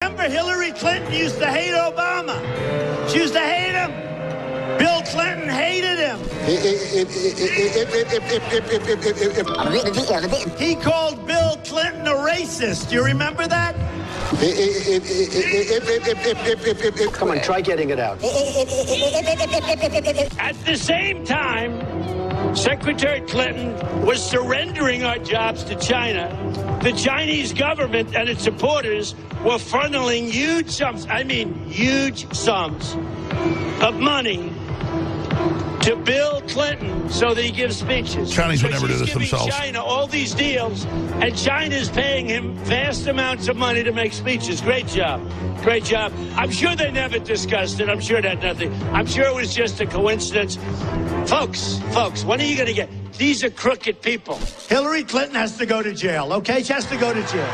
Remember, Hillary Clinton used to hate Obama. She used to hate him. Bill Clinton hated him. He called Bill Clinton a racist. Do you remember that? Come on, try getting it out. At the same time, Secretary Clinton was surrendering our jobs to China. The Chinese government and its supporters were funneling huge sums of money to Bill Clinton so that he gives speeches. Chinese would never do this themselves. He's giving China all these deals, and China's paying him vast amounts of money to make speeches. Great job. Great job. I'm sure they never discussed it. I'm sure that nothing. I'm sure it was just a coincidence. Folks, when are you going to get? These are crooked people. Hillary Clinton has to go to jail, okay? She has to go to jail.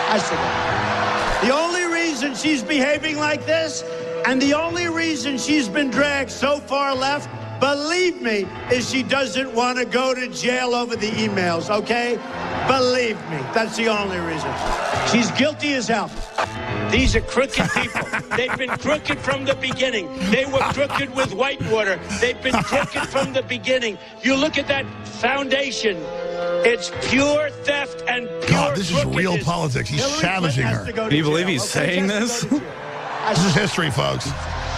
Has to go. The only reason she's behaving like this, and the only reason she's been dragged so far left, believe me, is she doesn't want to go to jail over the emails, okay? Believe me, that's the only reason. She's guilty as hell. These are crooked people. They've been crooked from the beginning. They were crooked with Whitewater. They've been crooked from the beginning. You look at that foundation. It's pure theft and pure God, this is real politics. He's savaging her. Can you believe he's saying this? This is history, folks.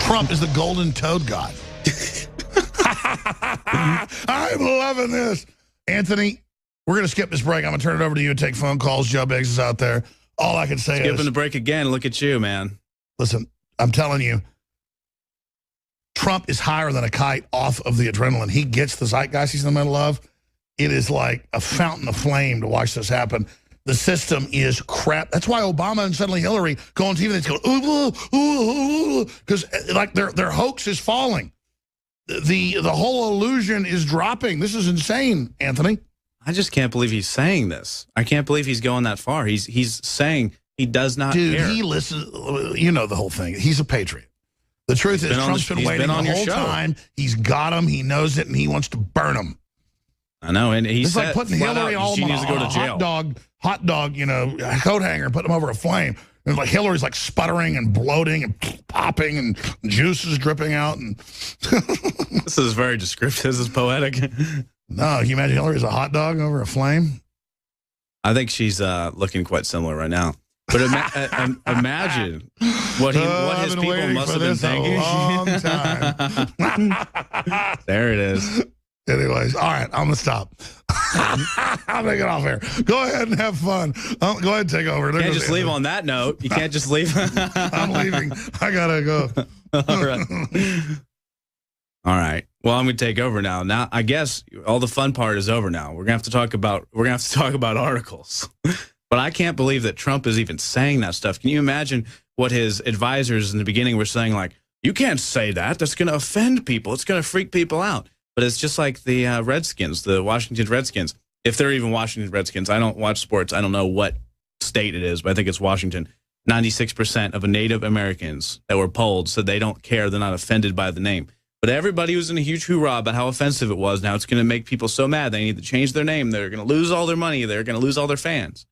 Trump is the golden toad god. I'm loving this. Anthony, we're going to skip this break. I'm going to turn it over to you and take phone calls. Joe Biggs is out there. All I can say is... Skipping the break again. Look at you, man. Listen, I'm telling you, Trump is higher than a kite off of the adrenaline. He gets the zeitgeist he's in the middle of. It is like a fountain of flame to watch this happen. The system is crap. That's why Obama and suddenly Hillary go on TV and they go, because like their hoax is falling. The whole illusion is dropping. This is insane, Anthony. I just can't believe he's saying this. I can't believe he's going that far. He's saying he does not care. Dude, he listens. You know the whole thing. He's a patriot. The truth is, Trump's been waiting the whole time. He's got him. He knows it, and he wants to burn him. I know, and he's like putting Hillary all on a hot dog, coat hanger, putting him over a flame. And like Hillary's like sputtering and bloating and popping and juice is dripping out. And this is very descriptive. This is poetic. No, can you imagine Hillary as a hot dog over a flame? I think she's looking quite similar right now. But imagine what his people must have been thinking. A long time. There it is. Anyways, all right, I'm going to stop. I'm going to get off here. Go ahead and have fun. Go ahead and take over. You can't just leave on that note. You can't just leave. I'm leaving. I got to go. All right. All right. Well, I'm going to take over now. Now, I guess all the fun part is over now. We're going to have to talk about articles. But I can't believe that Trump is even saying that stuff. Can you imagine what his advisors in the beginning were saying, like, you can't say that. That's going to offend people. It's going to freak people out. But it's just like the Redskins, the Washington Redskins. If they're even Washington Redskins, I don't watch sports. I don't know what state it is, but I think it's Washington. 96% of Native Americans that were polled said they don't care. They're not offended by the name. But everybody was in a huge hoorah about how offensive it was. Now it's going to make people so mad they need to change their name. They're going to lose all their money. They're going to lose all their fans.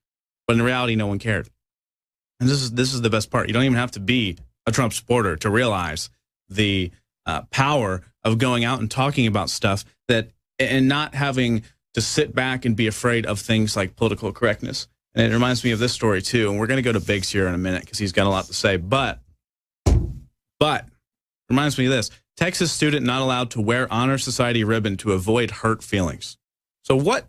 But in reality, no one cared. And this is the best part. You don't even have to be a Trump supporter to realize the power of going out and talking about stuff and not having to sit back and be afraid of things like political correctness. And it reminds me of this story too. And we're going to go to Biggs here in a minute because he's got a lot to say. But reminds me of this. Texas student not allowed to wear Honor Society ribbon to avoid hurt feelings. So what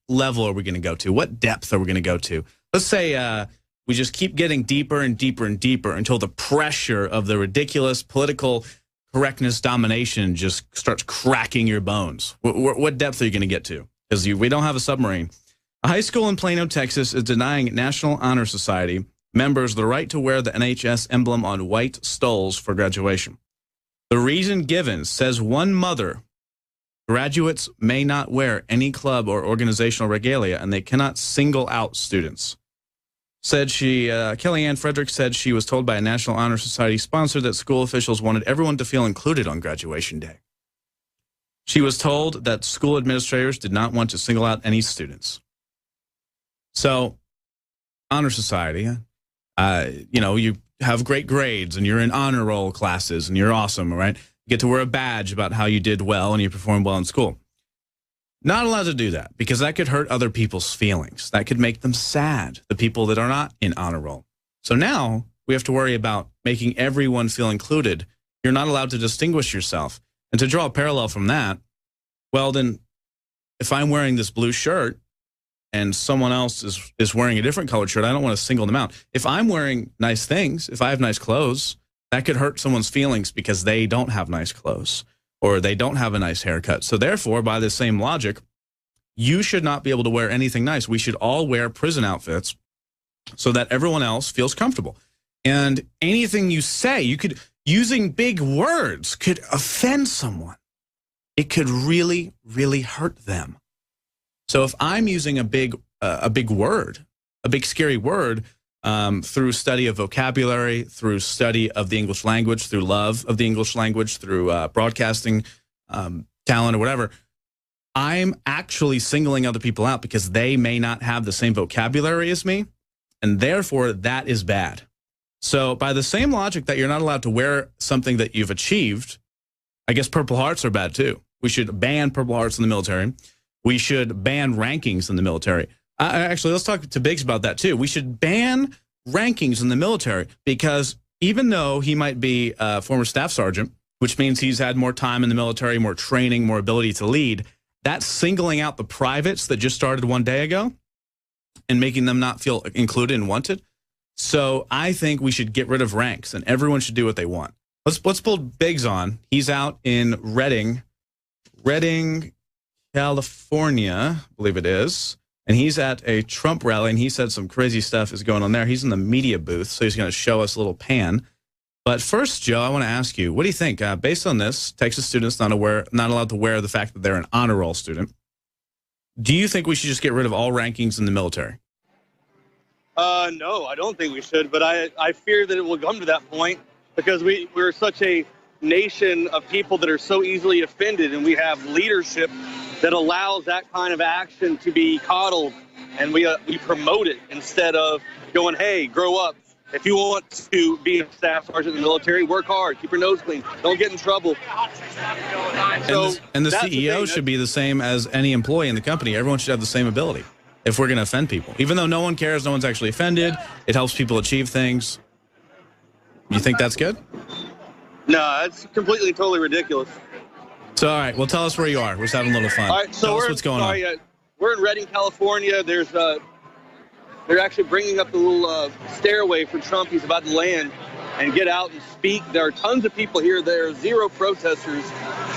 level are we going to go to? What depth are we going to go to? Let's say we just keep getting deeper and deeper and deeper until the pressure of the ridiculous political correctness domination just starts cracking your bones. What depth are you going to get to? Because we don't have a submarine. A high school in Plano, Texas is denying National Honor Society members the right to wear the NHS emblem on white stoles for graduation. The reason given says one mother, graduates may not wear any club or organizational regalia, and they cannot single out students. Kellyanne Frederick said she was told by a National Honor Society sponsor that school officials wanted everyone to feel included on graduation day. She was told that school administrators did not want to single out any students. So, Honor Society, you have great grades and you're in honor roll classes and you're awesome, right? You get to wear a badge about how you did well and you performed well in school. Not allowed to do that because that could hurt other people's feelings. That could make them sad, the people that are not in honor roll. So now we have to worry about making everyone feel included. You're not allowed to distinguish yourself. And to draw a parallel from that, well, then if I'm wearing this blue shirt and someone else is wearing a different colored shirt, I don't want to single them out. If I'm wearing nice things, if I have nice clothes, that could hurt someone's feelings because they don't have nice clothes or they don't have a nice haircut. So therefore, by the same logic, you should not be able to wear anything nice. We should all wear prison outfits so that everyone else feels comfortable. And anything you say, using big words could offend someone. It could really, really hurt them. So if I'm using a big word, a big scary word, through study of vocabulary, through study of the English language, through love of the English language, through broadcasting talent or whatever, I'm actually singling other people out because they may not have the same vocabulary as me, and therefore that is bad. So by the same logic that you're not allowed to wear something that you've achieved, I guess Purple Hearts are bad too. We should ban Purple Hearts in the military. We should ban rankings in the military. Actually, let's talk to Biggs about that too. We should ban rankings in the military because even though he might be a former staff sergeant, which means he's had more time in the military, more training, more ability to lead, that's singling out the privates that just started one day ago and making them not feel included and wanted. So I think we should get rid of ranks and everyone should do what they want. Let's pull Biggs on. He's out in Redding, California, I believe it is. And he's at a Trump rally, and he said some crazy stuff is going on there. He's in the media booth, so he's going to show us a little pan. But first, Joe, I want to ask you, what do you think? Based on this, Texas students not allowed to wear the fact that they're an honor roll student. Do you think we should just get rid of all rankings in the military? No, I don't think we should, but I fear that it will come to that point because we're such a nation of people that are so easily offended, and we have leadership that allows that kind of action to be coddled, and we promote it instead of going, hey, grow up. If you want to be a staff sergeant in the military, work hard, keep your nose clean, don't get in trouble. And the CEO should be the same as any employee in the company. Everyone should have the same ability if we're going to offend people. Even though no one cares, no one's actually offended, it helps people achieve things. You think that's good? No, it's completely, totally ridiculous. So, all right, well, tell us where you are. We're just having a little fun. All right, so tell us what's going on. We're in Redding, California. They're actually bringing up the little stairway for Trump. He's about to land and get out and speak. There are tons of people here. There are zero protesters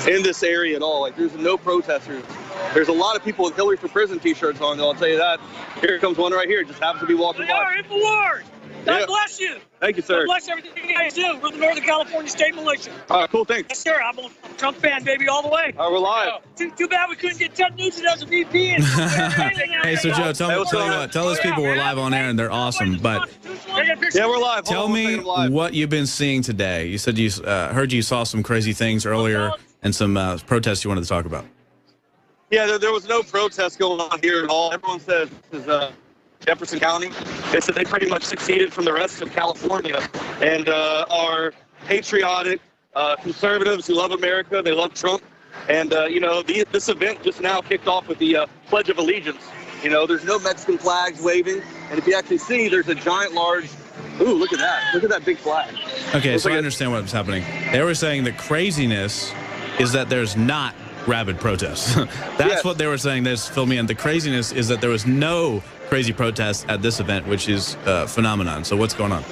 in this area at all. Like, there's no protesters. There's a lot of people with Hillary for Prison T-shirts on, though, I'll tell you that. Here comes one right here. Just happens to be walking by. InfoWars! God bless you. Thank you, sir. God bless everything you guys do. We're the Northern California State Militia. All right, cool, thanks. Yes, sir. I'm a Trump fan, baby, all the way. All right, we're live. Too bad we couldn't get Ted Nugent as a VP. Hey, so Joe, tell you what. Tell those people we're live on air and they're awesome. But yeah, we're live. Tell me what you've been seeing today. You said you heard you saw some crazy things earlier and some protests you wanted to talk about. Yeah, there was no protest going on here at all. Everyone says this is Jefferson County. They said they pretty much succeeded from the rest of California and are patriotic conservatives who love America. They love Trump. And, this event just now kicked off with the Pledge of Allegiance. There's no Mexican flags waving. And if you actually see, there's a giant, large, ooh, look at that. Look at that big flag. Okay, so I understand what's happening. They were saying the craziness is that there's not rabid protests. That's what they were saying. This fill me in. The craziness is that there was no crazy protests at this event, which is a phenomenon. So what's going on?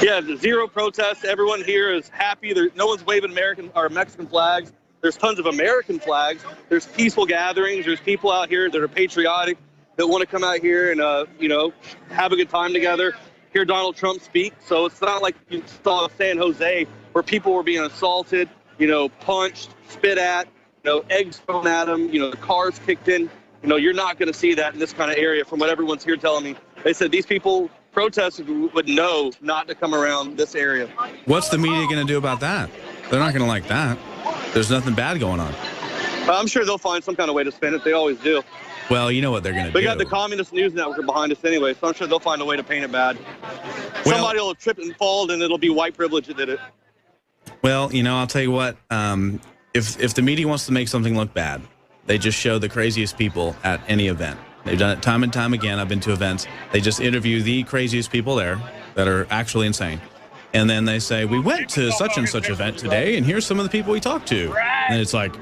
Yeah, zero protests. Everyone here is happy. No one's waving American or Mexican flags. There's tons of American flags. There's peaceful gatherings. There's people out here that are patriotic, that want to come out here and, have a good time together, hear Donald Trump speak. So it's not like you saw San Jose where people were being assaulted, punched, spit at, eggs thrown at them, cars kicked in. You're not going to see that in this kind of area from what everyone's here telling me. They said these people, protesters, would know not to come around this area. What's the media going to do about that? They're not going to like that. There's nothing bad going on. I'm sure they'll find some kind of way to spin it. They always do. Well, you know what they're going to do. We got the Communist News Network behind us anyway, so I'm sure they'll find a way to paint it bad. Well, Somebody will trip and fall, and it'll be white privilege that did it. Well, you know, I'll tell you what. If the media wants to make something look bad, they just show the craziest people at any event. They've done it time and time again. I've been to events. They just interview the craziest people there that are actually insane. And then they say, we went to such and such event today, and here's some of the people we talked to. And it's like,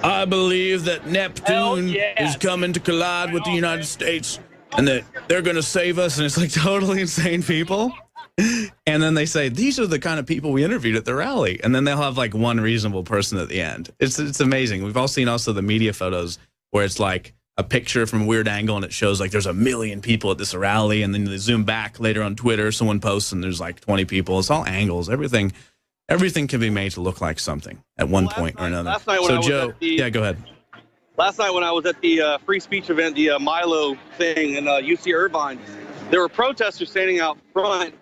I believe that Neptune is coming to collide with the United States and that they're going to save us. And it's like totally insane people. And then they say, these are the kind of people we interviewed at the rally. And then they'll have like one reasonable person at the end. It's amazing. We've all seen also the media photos where it's like a picture from a weird angle and it shows like there's 1 million people at this rally. And then they zoom back later on Twitter, someone posts and there's like 20 people. It's all angles. Everything can be made to look like something at one point or another. So Joe, yeah, go ahead. Last night when I was at the free speech event, the Milo thing in UC Irvine, there were protesters standing out front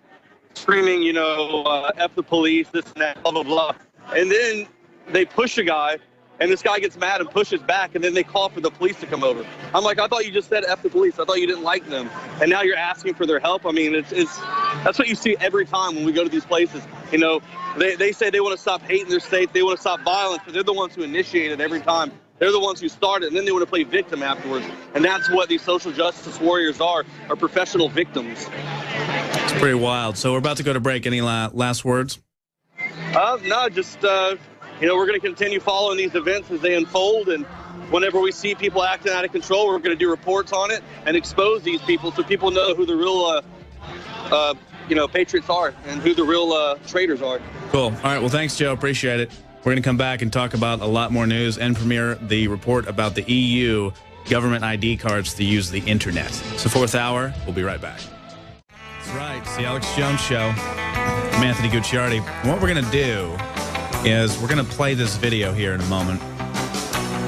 screaming, you know, F the police, this and that, blah, blah, blah. And then they push a guy, and this guy gets mad and pushes back, and then they call for the police to come over. I'm like, I thought you just said F the police. I thought you didn't like them. And now you're asking for their help. I mean, that's what you see every time when we go to these places. You know, they say they want to stop hate in their state. They want to stop violence, but they're the ones who initiate it every time. They're the ones who start it, and then they want to play victim afterwards. And that's what these social justice warriors are professional victims. It's pretty wild. So we're about to go to break. Any last words? No, just, you know, we're going to continue following these events as they unfold. And whenever we see people acting out of control, we're going to do reports on it and expose these people so people know who the real, you know, patriots are and who the real traitors are. Cool. All right. Well, thanks, Joe. Appreciate it. We're going to come back and talk about a lot more news and premiere the report about the EU government ID cards to use the internet. It's the 4th hour. We'll be right back. That's right. It's the Alex Jones Show. I'm Anthony Gucciardi. And what we're going to do is we're going to play this video here in a moment.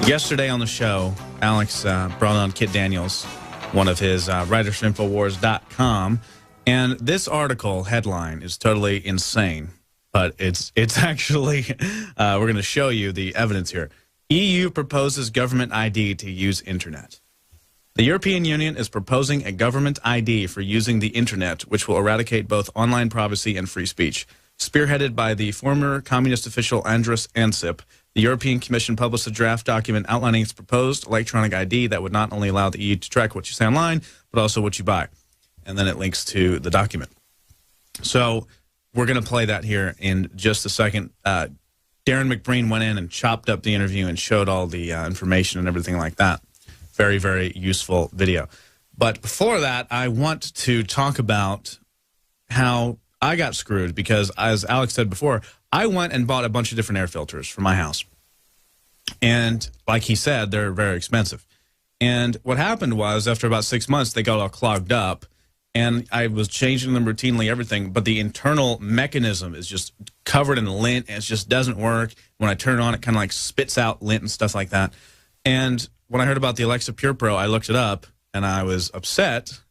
Yesterday on the show, Alex brought on Kit Daniels, one of his writers from Infowars.com. And this article headline is totally insane. But it's actually, we're going to show you the evidence here. EU proposes government ID to use internet. The European Union is proposing a government ID for using the internet, which will eradicate both online privacy and free speech. Spearheaded by the former communist official Andrus Ansip, the European Commission published a draft document outlining its proposed electronic ID that would not only allow the EU to track what you say online, but also what you buy. And then it links to the document. So we're going to play that here in just a second. Darren McBreen went in and chopped up the interview and showed all the information and everything like that. Very, very useful video. But before that, I want to talk about how I got screwed because, as Alex said before, I went and bought a bunch of different air filters for my house. And like he said, they're very expensive. And what happened was, after about 6 months, they got all clogged up. And I was changing them routinely, everything, but the internal mechanism is just covered in lint, and it just doesn't work. When I turn it on, it kind of like spits out lint and stuff like that. And when I heard about the Alexa Pure Pro, I looked it up, and I was upset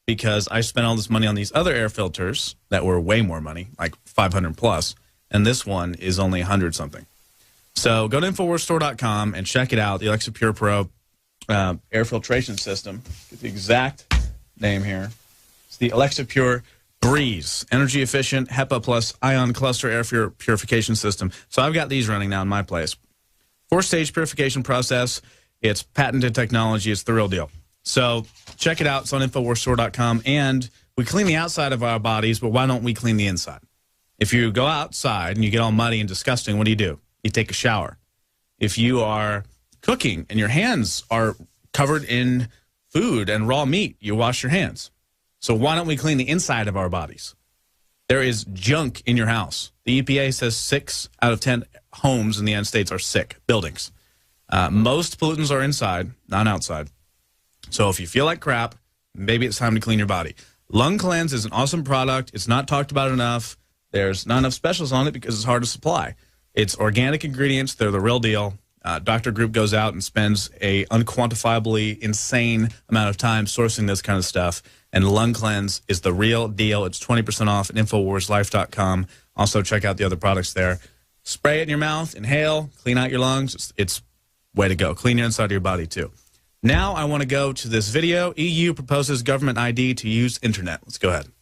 because I spent all this money on these other air filters that were way more money, like $500 plus, and this one is only $100 something. So go to InfoWarsStore.com and check it out, the Alexa Pure Pro air filtration system. Get the exact name here. It's the Alexa Pure Breeze, energy efficient, HEPA plus ion cluster air purification system. So I've got these running now in my place. 4-stage purification process. It's patented technology. It's the real deal. So check it out. It's on InfoWarsStore.com. And we clean the outside of our bodies, but why don't we clean the inside? If you go outside and you get all muddy and disgusting, what do? You take a shower. If you are cooking and your hands are covered in food and raw meat, you wash your hands. So why don't we clean the inside of our bodies? There is junk in your house. The EPA says 6 out of 10 homes in the United States are sick, buildings. Most pollutants are inside, not outside. So if you feel like crap, maybe it's time to clean your body. Lung Cleanse is an awesome product. It's not talked about enough. There's not enough specials on it because it's hard to supply. It's organic ingredients. They're the real deal. Dr. Group goes out and spends a unquantifiably insane amount of time sourcing this kind of stuff. And Lung Cleanse is the real deal. It's 20% off at InfoWarsLife.com. Also, check out the other products there. Spray it in your mouth, inhale, clean out your lungs. It's way to go. Clean your inside of your body, too. Now I want to go to this video. EU proposes government ID to use internet. Let's go ahead.